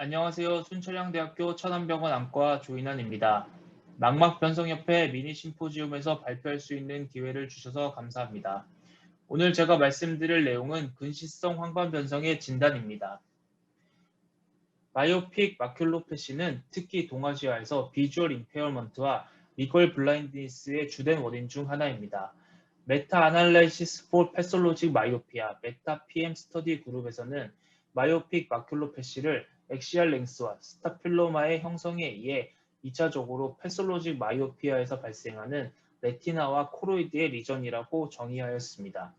안녕하세요. 순천향대학교 천안병원 안과 조인환입니다. 망막변성협회 미니 심포지움에서 발표할 수 있는 기회를 주셔서 감사합니다. 오늘 제가 말씀드릴 내용은 근시성 황반변성의 진단입니다. 마이오픽 마큘로패시는 특히 동아시아에서 비주얼 임페어먼트와 리걸 블라인드니스의 주된 원인 중 하나입니다. 메타 아날라이시스 포 패솔로직 마이오피아 메타 PM 스터디 그룹에서는 마이오픽 마큘로패시를 엑시알 랭스와 스타필로마의 형성에 의해 2차적으로 패솔로직 마이오피아에서 발생하는 레티나와 코로이드의 리전이라고 정의하였습니다.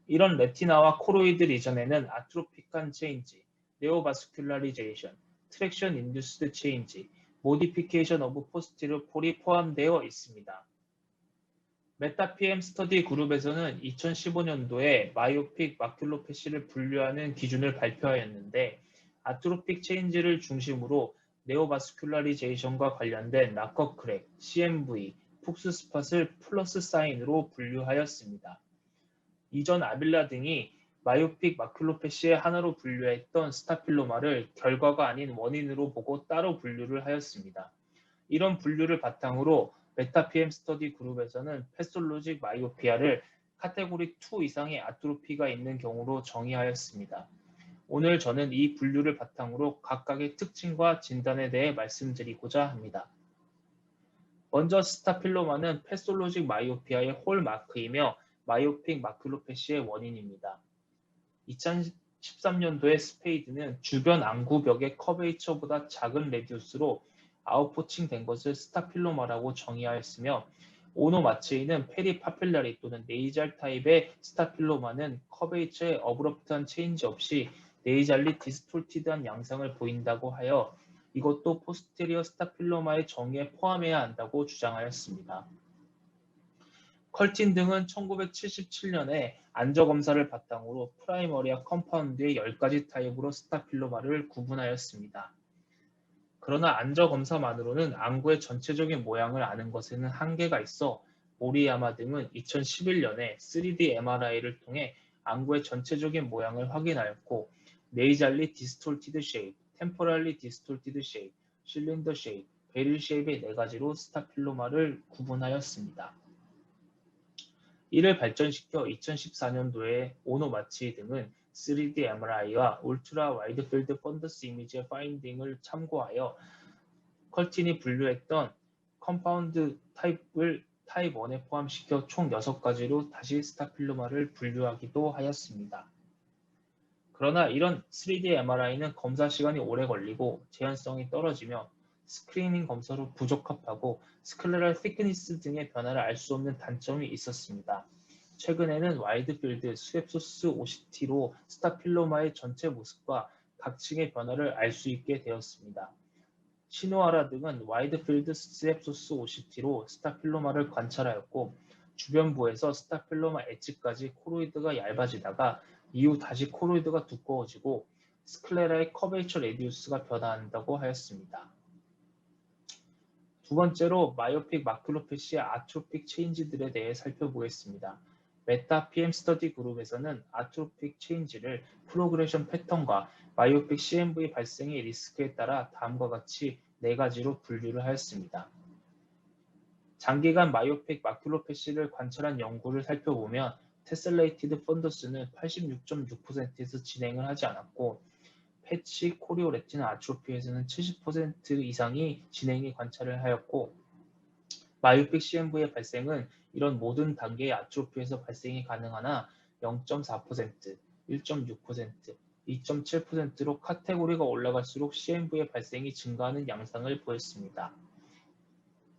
이런 레티나와 코로이드 리전에는 아트로픽한 체인지, 네오바스큘라리제이션, 트랙션 인듀스드 체인지, 모디피케이션 오브 포스티르 폴이 포함되어 있습니다. 메타-PM 스터디 그룹에서는 2015년도에 마이오픽 마큘로패시를 분류하는 기준을 발표하였는데 아트로픽 체인지를 중심으로 네오바스큘라리제이션과 관련된 락커 크랙, CMV, 푹스 스팟을 플러스 사인으로 분류하였습니다. 이전 아빌라 등이 마이오픽 마큘로패시의 하나로 분류했던 스타필로마를 결과가 아닌 원인으로 보고 따로 분류를 하였습니다. 이런 분류를 바탕으로 메타-PM 스터디 그룹에서는 패솔로직 마이오피아를 카테고리 2 이상의 아트로피가 있는 경우로 정의하였습니다. 오늘 저는 이 분류를 바탕으로 각각의 특징과 진단에 대해 말씀드리고자 합니다. 먼저 스타필로마는 패솔로직 마이오피아의 홀마크이며 마이오픽 마큘로패시의 원인입니다. 2013년도에 스페이드는 주변 안구벽의 커베이처보다 작은 레디우스로 아웃포칭된 것을 스타필로마라고 정의하였으며 오노 마체이는 페리파필라리 또는 네이잘 타입의 스타필로마는 커베이처의 어브럽트한 체인지 없이 네이잘리 디스톨티드한 양상을 보인다고 하여 이것도 포스테리어 스타필로마의 정의에 포함해야 한다고 주장하였습니다. 컬틴 등은 1977년에 안저검사를 바탕으로 프라이머리아 컴파운드의 10가지 타입으로 스타필로마를 구분하였습니다. 그러나 안저검사만으로는 안구의 전체적인 모양을 아는 것에는 한계가 있어 모리야마 등은 2011년에 3D MRI를 통해 안구의 전체적인 모양을 확인하였고 네이잘리 디스톨티드 쉐입, 템포랄리 디스톨티드 쉐입, 실린더 쉐입, 베릴 쉐입의 4가지로 스타필로마를 구분하였습니다. 이를 발전시켜 2014년도에 오노 마치 등은 3D MRI와 울트라 와이드필드 펀더스 이미지의 파인딩을 참고하여 컬틴이 분류했던 컴파운드 타입을 타입 1에 포함시켜 총 6가지로 다시 스타필로마를 분류하기도 하였습니다. 그러나 이런 3D MRI는 검사 시간이 오래 걸리고 재현성이 떨어지며 스크리닝 검사로 부적합하고 스클레랄 thickness 등의 변화를 알 수 없는 단점이 있었습니다. 최근에는 와이드필드 스웹소스 OCT로 스타필로마의 전체 모습과 각 층의 변화를 알 수 있게 되었습니다. 시노하라 등은 와이드필드 스웹소스 OCT로 스타필로마를 관찰하였고 주변부에서 스타필로마 엣지까지 코로이드가 얇아지다가 이후 다시 코로이드가 두꺼워지고 스클레라의 커베이처 레디우스가 변화한다고 하였습니다. 두 번째로 마이오픽 마큘로패시의 아트로픽 체인지들에 대해 살펴보겠습니다. 메타 PM 스터디 그룹에서는 아트로픽 체인지를 프로그레션 패턴과 마이오픽 CMV 발생의 리스크에 따라 다음과 같이 4가지로 분류를 하였습니다. 장기간 마이오픽 마큘로패시를 관찰한 연구를 살펴보면 테셀레이티드 펀더스는 86.6%에서 진행을 하지 않았고 패치 코리오 레티나 아트로피에서는 70% 이상이 진행이 관찰을 하였고 마이오픽 CMV의 발생은 이런 모든 단계의 아트로피에서 발생이 가능하나 0.4%, 1.6%, 2.7%로 카테고리가 올라갈수록 CMV의 발생이 증가하는 양상을 보였습니다.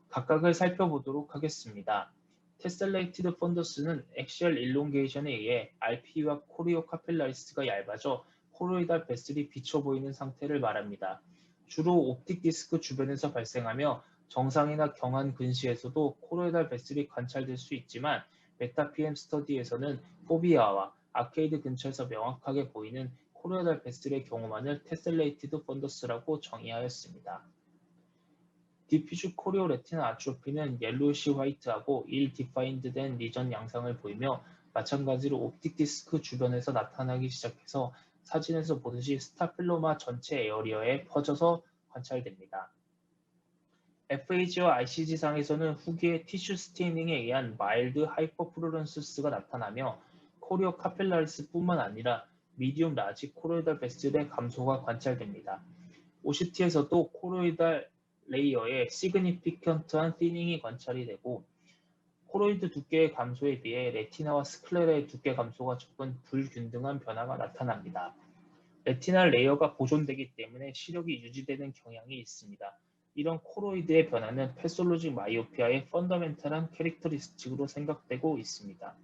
각각을 살펴보도록 하겠습니다. 테셀레이티드 펀더스는 엑시얼 일롱게이션에 의해 RPE와 코리오 카필라리스가 얇아져 코로이달 베슬이 비쳐 보이는 상태를 말합니다. 주로 옵틱 디스크 주변에서 발생하며 정상이나 경한 근시에서도 코로이달 베슬이 관찰될 수 있지만 메타 PM 스터디에서는 포비아와 아케이드 근처에서 명확하게 보이는 코로이달 베슬의 경우만을 테셀레이티드 펀더스라고 정의하였습니다. 디퓨즈 코리오 레티나 아트로피는 옐로우시 화이트하고 일 디파인드된 리전 양상을 보이며 마찬가지로 옵틱 디스크 주변에서 나타나기 시작해서 사진에서 보듯이 스타필로마 전체 에어리어에 퍼져서 관찰됩니다. FAG와 ICG상에서는 후기의 티슈 스테이닝에 의한 마일드 하이퍼플루런스가 나타나며 코리오 카필라리스뿐만 아니라 미디움 라지 코로이달 베슬의 감소가 관찰됩니다. OCT에서도 코로이달 레이어의 시그니피컨트한 티닝이 관찰이 되고 코로이드 두께의 감소에 비해 레티나와 스클레라의 두께 감소가 적은 불균등한 변화가 나타납니다. 레티나 레이어가 보존되기 때문에 시력이 유지되는 경향이 있습니다. 이런 코로이드의 변화는 패솔로직 마이오피아의 펀더멘탈한 캐릭터리스틱으로 생각되고 있습니다.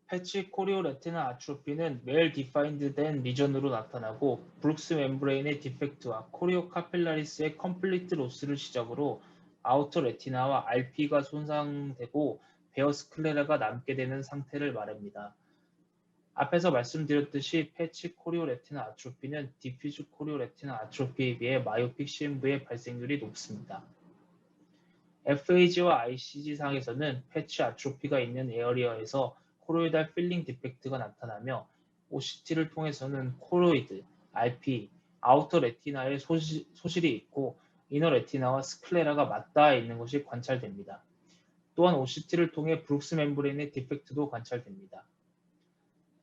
패치 코리오 레티나 아트로피는 웰 디파인드된 리전으로 나타나고 브룩스 멤브레인의 디펙트와 코리오 카필라리스의 컴플리트 로스를 시작으로 아우터 레티나와 RP가 손상되고 베어스클레라가 남게 되는 상태를 말합니다. 앞에서 말씀드렸듯이 패치 코리오 레티나 아트로피는 디퓨즈 코리오 레티나 아트로피에 비해 마이오픽 CMV의 발생률이 높습니다. FAG와 ICG상에서는 패치 아트로피가 있는 에어리어에서 코로이달 필링 디펙트가 나타나며 OCT를 통해서는 코로이드, RP, 아우터 레티나에 소실이 있고 이너 레티나와 스클레라가 맞닿아 있는 것이 관찰됩니다. 또한 OCT를 통해 브룩스 멤브레인의 디펙트도 관찰됩니다.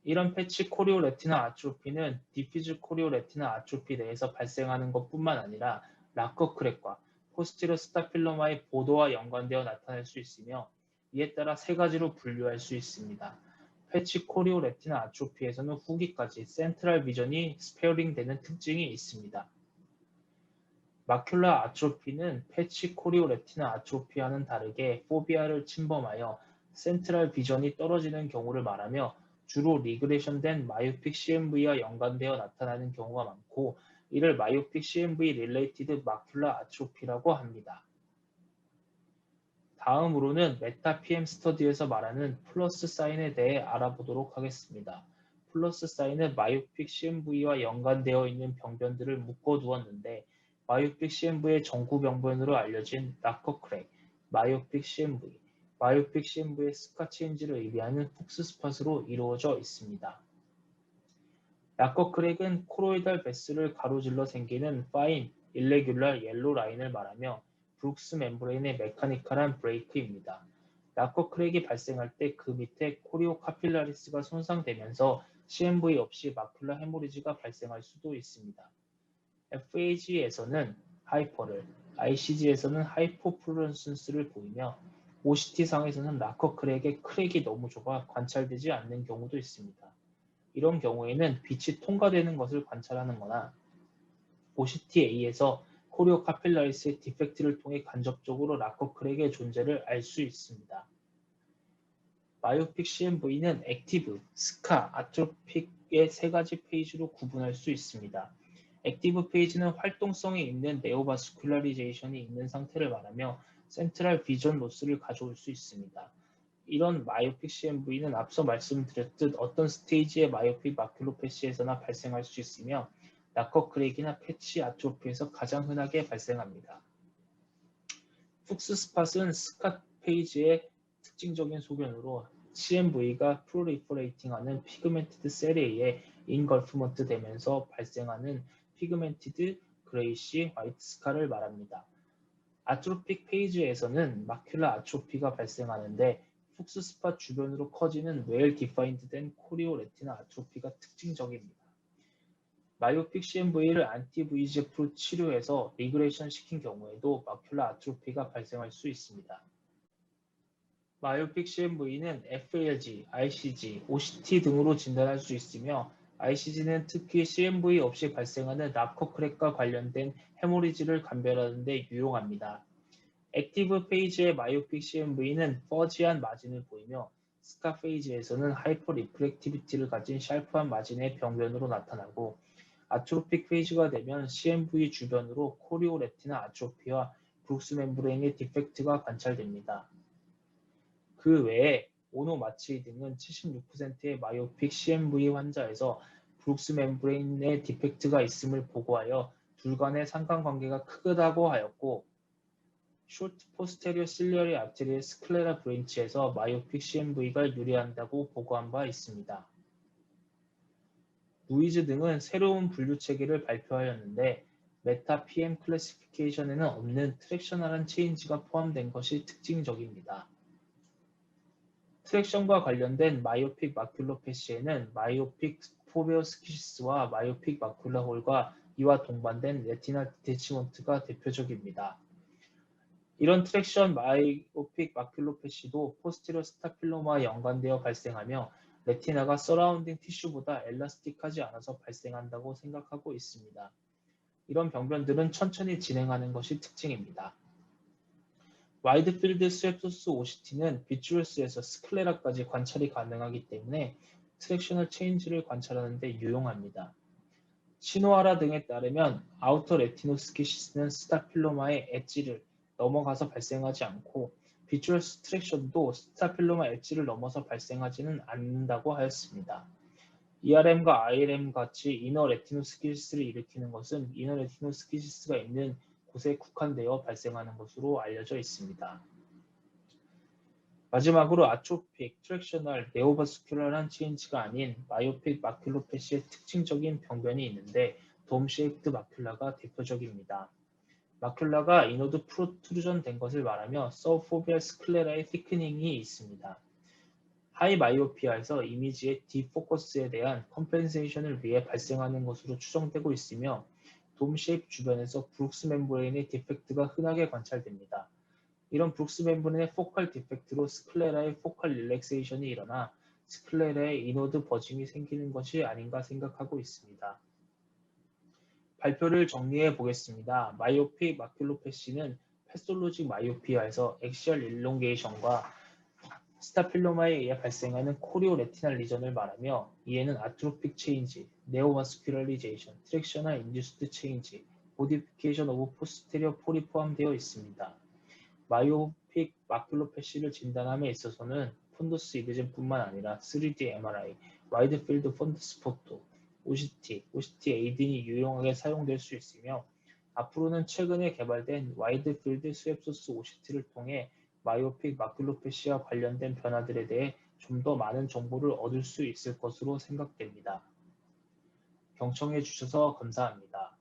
이런 패치 코리오 레티나 아트로피는 디퓨즈 코리오 레티나 아트로피 내에서 발생하는 것뿐만 아니라 락커 크랙과 포스티러 스타필로마의 보도와 연관되어 나타날 수 있으며 이에 따라 세 가지로 분류할 수 있습니다. 패치 코리오 레티나 아트로피에서는 후기까지 센트럴 비전이 스페어링 되는 특징이 있습니다. 마큘라 아트로피는 패치 코리오 레티나 아트로피와는 다르게 포비아를 침범하여 센트럴 비전이 떨어지는 경우를 말하며 주로 리그레이션된 마이오픽 CMV와 연관되어 나타나는 경우가 많고 이를 마이오픽 CMV 릴레이티드 마큘라 아트로피라고 합니다. 다음으로는 메타 PM 스터디에서 말하는 플러스 사인에 대해 알아보도록 하겠습니다. 플러스 사인은 마이오픽 CMV와 연관되어 있는 병변들을 묶어두었는데 마이오픽 CMV의 전구 병변으로 알려진 락커 크랙, 마이오픽 CMV, 마이오픽 CMV의 스카 체인지를 의미하는 푹스 스팟으로 이루어져 있습니다. 락커 크랙은 코로이달 베스를 가로질러 생기는 파인, 일레귤러 옐로 라인을 말하며 브룩스 멤브레인의 메카니컬한 브레이크입니다. 락커 크랙이 발생할 때 그 밑에 코리오 카필라리스가 손상되면서 CMV 없이 마큘라 헤모리지가 발생할 수도 있습니다. FAG에서는 하이퍼를, ICG에서는 하이포플루런스를 보이며 OCT상에서는 락커 크랙의 크랙이 너무 좁아 관찰되지 않는 경우도 있습니다. 이런 경우에는 빛이 통과되는 것을 관찰하는 거나 OCT-A에서 코리오 카필라리스의 디펙트를 통해 간접적으로 락커 크랙의 존재를 알 수 있습니다. 마이오픽 CMV는 액티브, 스카, 아트로픽의 세 가지 페이지로 구분할 수 있습니다. 액티브 페이지는 활동성이 있는 네오바스큘라리제이션이 있는 상태를 말하며 센트럴 비전 로스를 가져올 수 있습니다. 이런 마이오픽 CMV는 앞서 말씀드렸듯 어떤 스테이지의 마이오픽 마큘로패시에서나 발생할 수 있으며 락커 크랙이나 패치 아트로피에서 가장 흔하게 발생합니다. 푹스 스팟은 스카 페이지의 특징적인 소견으로 CMV가 프로리퍼레이팅하는 피그멘티드 셀에 의해 인걸프먼트 되면서 발생하는 피그멘티드 그레이시 화이트 스카를 말합니다. 아트로픽 페이지에서는 마큘라 아트로피가 발생하는데 푹스 스팟 주변으로 커지는 웰 디파인드된 코리오 레티나 아트로피가 특징적입니다. 마이오픽 CMV를 안티-VEGF로 치료해서 리그레이션 시킨 경우에도 마큘라 아트로피가 발생할 수 있습니다. 마이오픽 CMV는 FALG, ICG, OCT 등으로 진단할 수 있으며 ICG는 특히 CMV 없이 발생하는 락커 크랙과 관련된 헤모리지를 감별하는 데 유용합니다. 액티브 페이지의 마이오픽 CMV는 퍼지한 마진을 보이며 스카 페이지에서는 하이퍼 리프렉티비티를 가진 샬프한 마진의 병변으로 나타나고 아트로픽 페이지가 되면 CMV 주변으로 코리오 레티나 아트로피와 브룩스 멤브레인의 디펙트가 관찰됩니다. 그 외에 오노마치 등은 76%의 마이오픽 CMV 환자에서 브룩스 멤브레인의 디펙트가 있음을 보고하여 둘 간의 상관관계가 크다고 하였고 숏 포스테리어 실리어리 아테리의 스클레라 브랜치에서 마이오픽 CMV가 유리한다고 보고한 바 있습니다. 무이즈 등은 새로운 분류 체계를 발표하였는데 메타 PM 클래시피케이션에는 없는 트랙셔널한 체인지가 포함된 것이 특징적입니다. 트랙션과 관련된 마이오픽 마큘로패시에는 마이오픽 포베오스키시스와 마이오픽 마큘라 홀과 이와 동반된 레티나 디태치먼트가 대표적입니다. 이런 트랙션 마이오픽 마큘로패시도 포스테리어 스타필로마와 연관되어 발생하며 레티나가 서라운딩 티슈보다 엘라스틱하지 않아서 발생한다고 생각하고 있습니다. 이런 병변들은 천천히 진행하는 것이 특징입니다. 와이드필드 스웹소스 OCT는 비추어스에서 스클레라까지 관찰이 가능하기 때문에 트랙셔널 체인지를 관찰하는 데 유용합니다. 시노하라 등에 따르면 아우터 레티노스키시스는 스타필로마의 엣지를 넘어가서 발생하지 않고 비추어스 트랙션도 스타필로마 엣지를 넘어서 발생하지는 않는다고 하였습니다. ERM과 IRM 같이 이너 레티노스키시스를 일으키는 것은 이너 레티노스키시스가 있는 곳에 국한되어 발생하는 것으로 알려져 있습니다. 마지막으로 아트로픽, 트랙셔널, 네오바스큘러란 체인지가 아닌 마이오픽 마큘로패시의 특징적인 병변이 있는데 돔 쉐이프드 마큘라가 대표적입니다. 마큘라가 이노드 프로트루전 된 것을 말하며 서브포비아 스클레라의 티크닝이 있습니다. 하이 마이오피아에서 이미지의 디포커스에 대한 컴펜세이션을 위해 발생하는 것으로 추정되고 있으며 돔 쉐입 주변에서 브룩스 멤브레인의 디펙트가 흔하게 관찰됩니다. 이런 브룩스 멤브레인의 포컬 디펙트로 스클레라의 포컬 릴렉세이션이 일어나 스클레라의 이노드 버짐이 생기는 것이 아닌가 생각하고 있습니다. 발표를 정리해 보겠습니다. 마이오픽 마큘로패시는 패솔로직 마이오피아에서 액시얼 일롱게이션과 스타필로마에 의해 발생하는 코리오 레티날 리전을 말하며 이에는 아트로픽 체인지, 네오마스큘러리제이션, 트랙셔널 인듀스드 체인지, 모디피케이션 오브 포스테리어 폴이 포함되어 있습니다. 마이오픽 마큘로패시를 진단함에 있어서는 폰더스 이미징뿐만 아니라 3D MRI, 와이드필드 폰더스 포토, OCT, OCT-A 등이 유용하게 사용될 수 있으며 앞으로는 최근에 개발된 와이드필드 스웹소스 OCT를 통해 마이오픽 마큘로패시와 관련된 변화들에 대해 좀 더 많은 정보를 얻을 수 있을 것으로 생각됩니다. 경청해 주셔서 감사합니다.